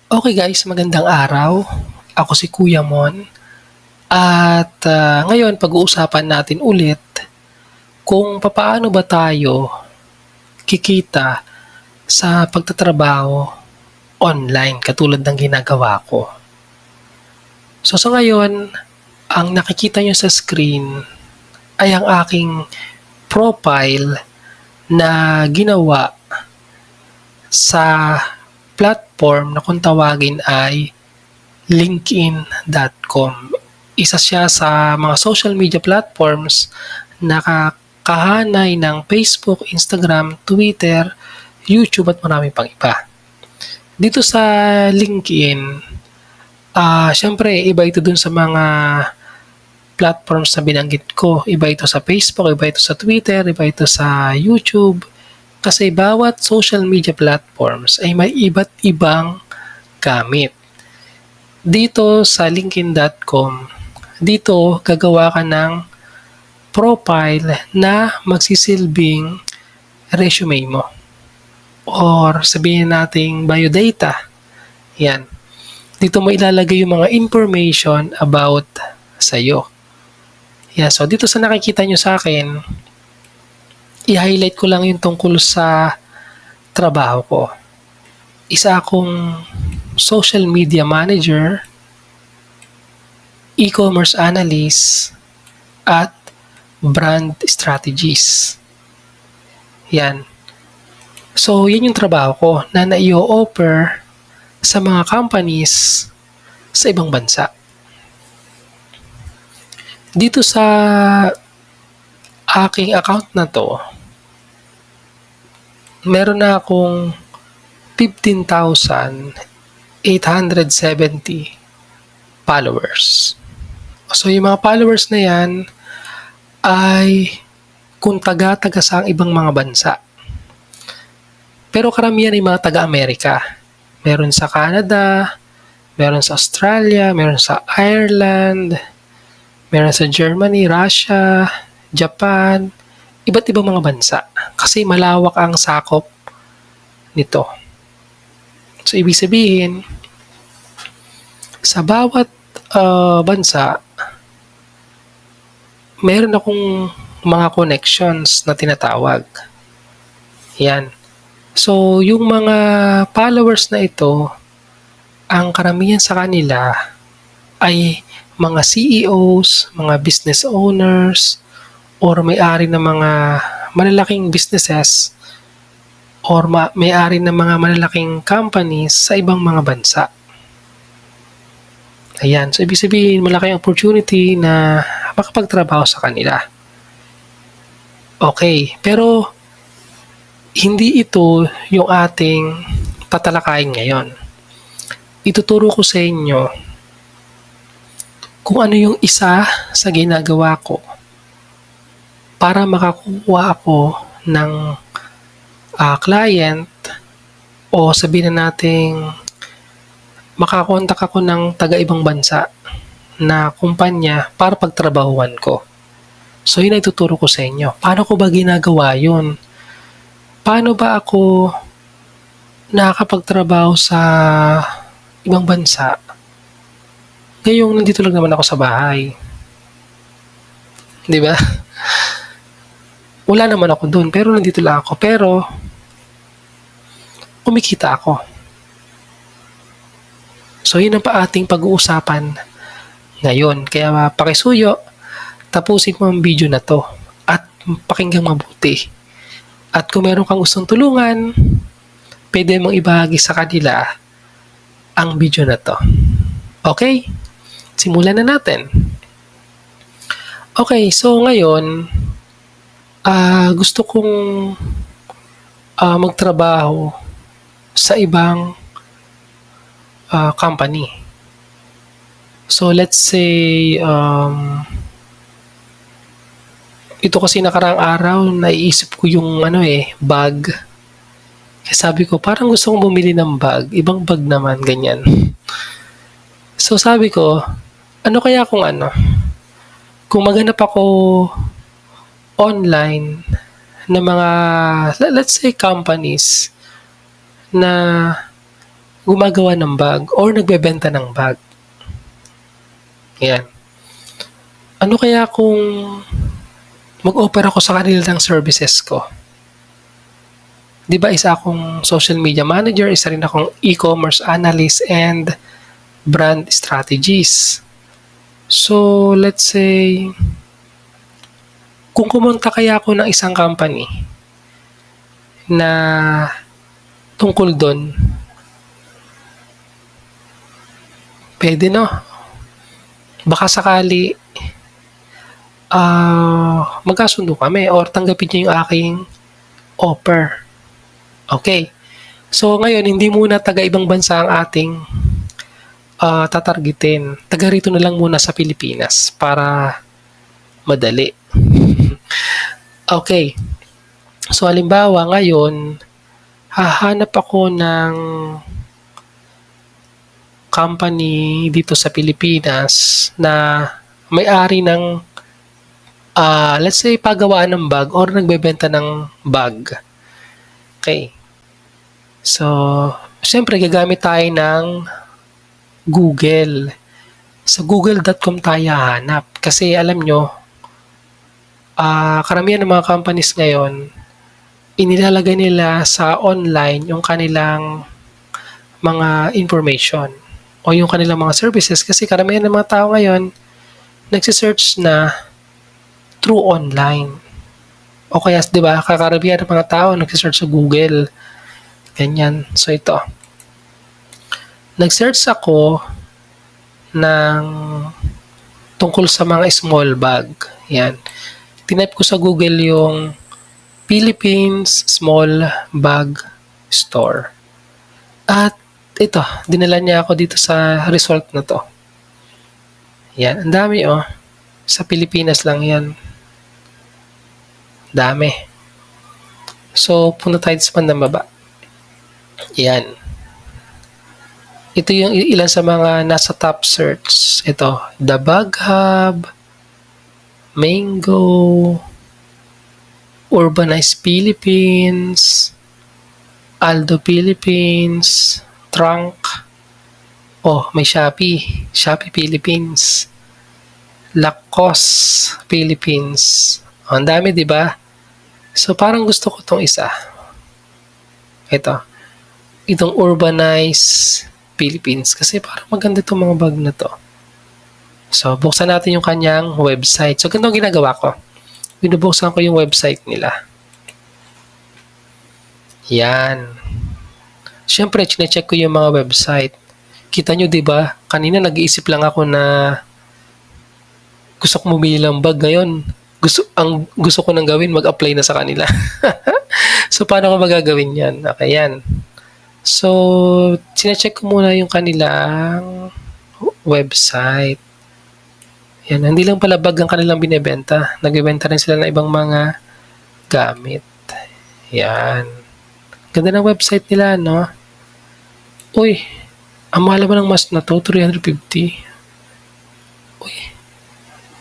Okay guys, magandang araw. Ako si Kuya Mon at, ngayon pag-uusapan natin ulit kung papaano ba tayo kikita sa pagtatrabaho online katulad ng ginagawa ko. So sa ngayon, ang nakikita niyo sa screen ay ang aking profile na ginawa sa platform na kung tawagin ay linkedin.com. Isa siya sa mga social media platforms na kahanay ng Facebook, Instagram, Twitter, YouTube at marami pang iba. Dito sa LinkedIn, syempre iba ito dun sa mga platforms na binanggit ko. Iba ito sa Facebook, iba ito sa Twitter, iba ito sa YouTube. Kasi bawat social media platforms ay may iba't ibang gamit. Dito sa linkedin.com, dito gagawa ka ng profile na magsisilbing resume mo or sabihin nating biodata. Yan. Dito mo ilalagay yung mga information about sa'yo. Yan. So, dito sa nakikita nyo sa akin, i-highlight ko lang yung tungkol sa trabaho ko. Isa akong social media manager, e-commerce analyst, at brand strategies. Yan. So, yan yung trabaho ko na na-i-offer sa mga companies sa ibang bansa. Dito sa aking account na to, meron na akong 15,870 followers. So, yung mga followers na yan ay kung taga-taga sa ibang mga bansa. Pero karamihan ay mga taga-Amerika. Meron sa Canada, meron sa Australia, meron sa Ireland, meron sa Germany, Russia, Japan, iba't ibang mga bansa. Kasi malawak ang sakop nito. So, ibig sabihin, sa bawat bansa, meron akong mga connections na tinatawag. Yan. So, yung mga followers na ito, ang karamihan sa kanila ay mga CEOs, mga business owners, or may-ari ng mga malalaking businesses or may-ari ng mga malalaking companies sa ibang mga bansa. Ayan. So, ibig sabihin, malaking opportunity na makapagtrabaho sa kanila. Okay. Pero, hindi ito yung ating tatalakayin ngayon. Ituturo ko sa inyo kung ano yung isa sa ginagawa ko para makakuha ako ng client o sabihin na nating makakontak ako ng taga-ibang bansa na kumpanya para pagtrabahuan ko. So, yun ay tuturo ko sa inyo. Paano ko ba ginagawa yun? Paano ba ako nakakapagtrabaho sa ibang bansa? Ngayong nandito lang naman ako sa bahay. Di ba? Wala naman ako doon, pero nandito lang ako. Pero, kumikita ako. So, yun ang ating pag-uusapan ngayon. Kaya pakisuyo, tapusin mo ang video na to at pakinggang mabuti. At kung meron kang gustong tulungan, pwede mong ibahagi sa kanila ang video na to. Okay? Simulan na natin. Okay, so ngayon, gusto kong magtrabaho sa ibang company. So let's say, ito kasi nakaraang araw, naiisip ko yung bag. Kaya sabi ko, parang gusto kong bumili ng bag. Ibang bag naman, ganyan. So sabi ko, ano kaya kung maghanap ako online na mga, let's say companies na gumagawa ng bag or nagbebenta ng bag. Yan. Ano kaya kung mag-offer ako sa kanila ng services ko? Di ba isa akong social media manager, isa rin akong e-commerce analyst and brand strategist. So, let's say, kung kumonta kaya ako ng isang company na tungkol doon, pwede no? Baka sakali magkasundo kami or tanggapin niya yung aking offer. Okay. So, ngayon, hindi muna taga-ibang bansa ang ating tatargetin. Taga rito na lang muna sa Pilipinas para madali. Okay. So, halimbawa, ngayon, hahanap ako ng company dito sa Pilipinas na may-ari ng let's say paggawaan ng bag or nagbebenta ng bag. Okay. So, syempre gagamit tayo ng Google. Sa google.com tayo hahanap kasi alam nyo, karamihan ng mga companies ngayon, inilalagay nila sa online yung kanilang mga information o yung kanilang mga services kasi karamihan ng mga tao ngayon nagsisearch na through online. O kaya, di ba, kakaramihan ng mga tao nagsisearch sa Google. Ganyan. So, ito. Nag-search ako ng tungkol sa mga small bag. Yan. Tinype ko sa Google yung Philippines Small Bag Store. At ito, dinala niya ako dito sa result na to. Yan. Ang dami Sa Pilipinas lang yan. Dami. So, punta tayo sa bandang baba. Yan. Ito yung ilan sa mga nasa top search. Ito, The Bag Hub, Mango, Urbanized Philippines, Aldo Philippines, Trunk. Oh, may Shopee. Shopee Philippines. Lacoste Philippines. Oh, ang dami, di ba? So, parang gusto ko itong isa. Ito. Itong Urbanized Philippines. Kasi parang maganda itong mga bag na to. So, buksan natin yung kanyang website. So, ganito ang ginagawa ko. Binubuksan ko yung website nila. Yan. Siyempre, chinecheck ko yung mga website. Kita nyo, di ba? Kanina nag-iisip lang ako na gusto ko bumili ng bag ngayon. Gusto ko nang gawin, mag-apply na sa kanila. So, paano ko magagawin yan? Okay, yan. So, sinecheck ko muna yung kanilang website. Yan, hindi lang pala bag ang kanilang binibenta. Nagbibenta rin sila ng ibang mga gamit. Yan. Ganda ng website nila, no? Uy, ang mahal naman ng mask na to, 350. Uy,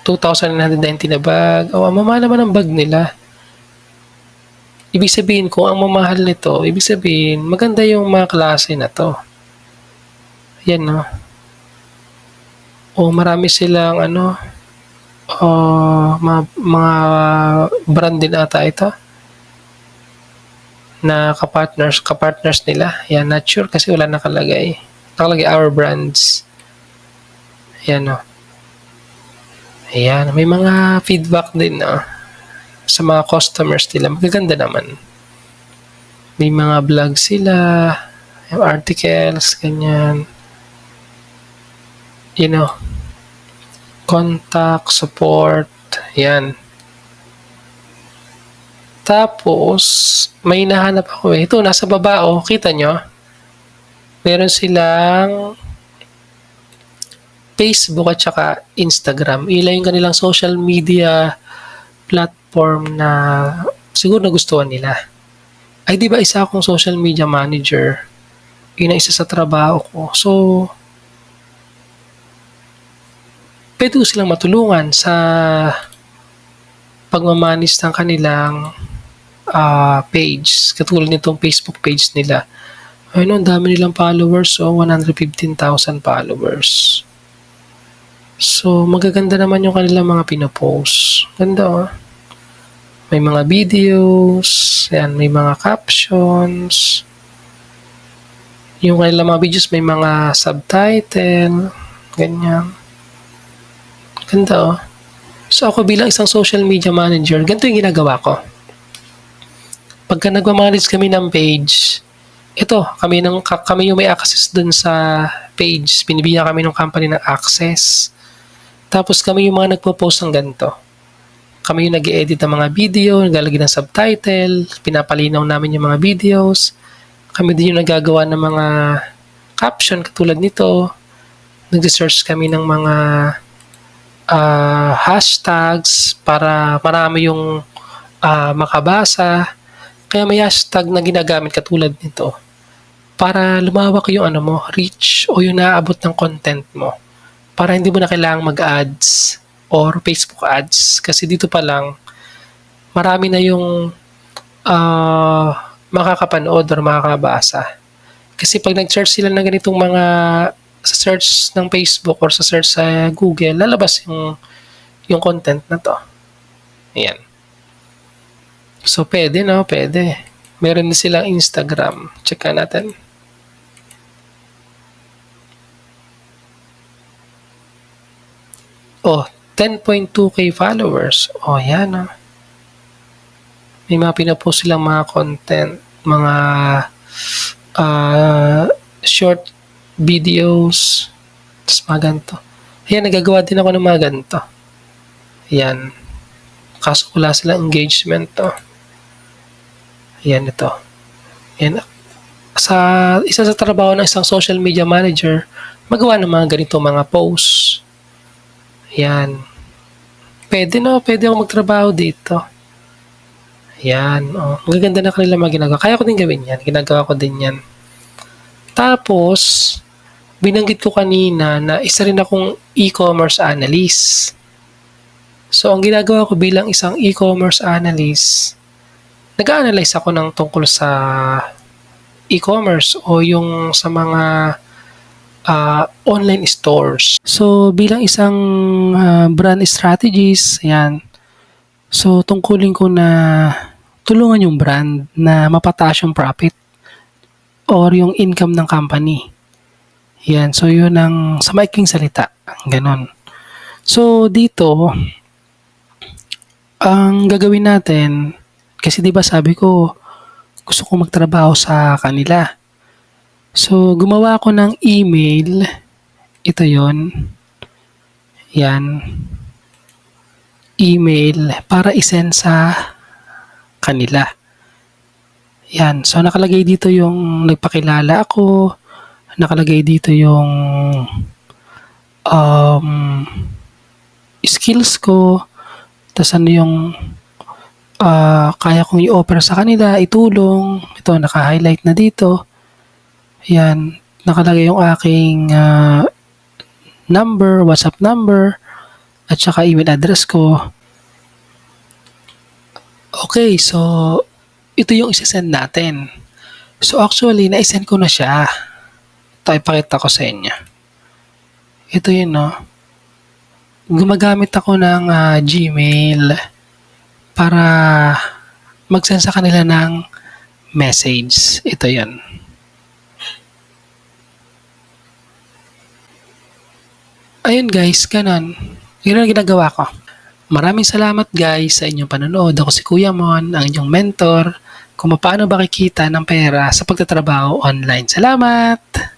2,990 na bag. Oh, ang mamahal naman ang bag nila. Ibig sabihin ko, ang mamahal nito, ibig sabihin, maganda yung mga klase na to. Yan, no? O, marami silang, mga brand din ata ito na kapartners nila. Yan, not sure kasi wala nakalagay. Nakalagay our brands. Yan, no? Ayan, may mga feedback din, no? Sa mga customers nila. Magaganda naman. May mga vlog sila, articles, ganyan. You know, contact, support, yan. Tapos, may nahanap ako Ito, nasa baba, kita nyo? Meron silang Facebook at saka Instagram. Ilan yung kanilang social media platform na siguro nagustuhan nila. Ay, di ba isa akong social media manager? Yun ang isa sa trabaho ko. So, pwede ko silang matulungan sa pagmamanis ng kanilang page. Katulad nitong Facebook page nila. Ayun, ang dami nilang followers. So, 115,000 followers. So, magaganda naman yung kanilang mga pinopost. Ganda oh. May mga videos, yan, may mga captions. Yung kanilang mga videos may mga subtitle, ganyan. Ganda oh. So ako bilang isang social media manager, ganito yung ginagawa ko. Pagka nagmamanage kami ng page, ito, kami yung may access dun sa page. Binibigyan kami ng company ng access. Tapos kami yung mga nagpo-post ng ganito. Kami yung nag-edit ng mga video, naglalagay ng subtitle, pinapalinaw namin yung mga videos. Kami din yung nagagawa ng mga caption katulad nito. Nag-search kami ng mga hashtags para marami yung makabasa. Kaya may hashtag na ginagamit katulad nito para lumawak yung reach o yung naaabot ng content mo. Para hindi mo na kailangang mag-ads or Facebook ads. Kasi dito pa lang, marami na yung makakapanood or makakabasa. Kasi pag nag-search sila ng ganitong mga sa search ng Facebook or sa search sa Google, lalabas yung content na to. Ayan. So, pwede, no? Pwede. Meron din silang Instagram. Check natin. Oh, 10.2k followers. Oh, yan, no? May mga pinapost silang mga content, mga short videos, tapos mga ganito. Ayan, nagagawa din ako ng mga ganito. Ayan. Kaso wala silang engagement to. Ayan ito. Ayan. Isa sa trabaho ng isang social media manager, magawa ng mga ganito mga posts. Ayan. Pwede ako magtrabaho dito. Ayan. Oh, magaganda na kanila mga ginagawa. Kaya ko din gawin yan. Ginagawa ko din yan. Tapos, binanggit ko kanina na isa rin akong e-commerce analyst. So, ang ginagawa ko bilang isang e-commerce analyst, nag-a-analyze ako ng tungkol sa e-commerce o yung sa mga online stores. So, bilang isang brand strategist, yan. So, tungkulin ko na tulungan yung brand na mapataas yung profit or yung income ng company. Yan. So, yun ang sa maikling salita. Ganon. So, dito, ang gagawin natin, kasi di ba sabi ko, gusto ko magtrabaho sa kanila. So, gumawa ako ng email. Ito yon. Yan. Email para isend sa kanila. Yan. So, nakalagay dito yung nagpakilala ako. Nakalagay dito yung skills ko. Tapos ano yung kaya kong i-offer sa kanila, itulong. Ito, naka-highlight na dito. Yan. Nakalagay yung aking number, WhatsApp number, at saka email address ko. Okay, so ito yung isasend natin. So actually, na-send ko na siya. Ito, ipakita ko sa inyo. Ito yun, no? Gumagamit ako ng Gmail para mag-send sa kanila ng message. Ito yan. Ayun guys, ganun. Yun ang ginagawa ko. Maraming salamat guys sa inyong panonood. Ako si Kuya Mon, ang inyong mentor kung paano ba kikita ng pera sa pagtatrabaho online. Salamat!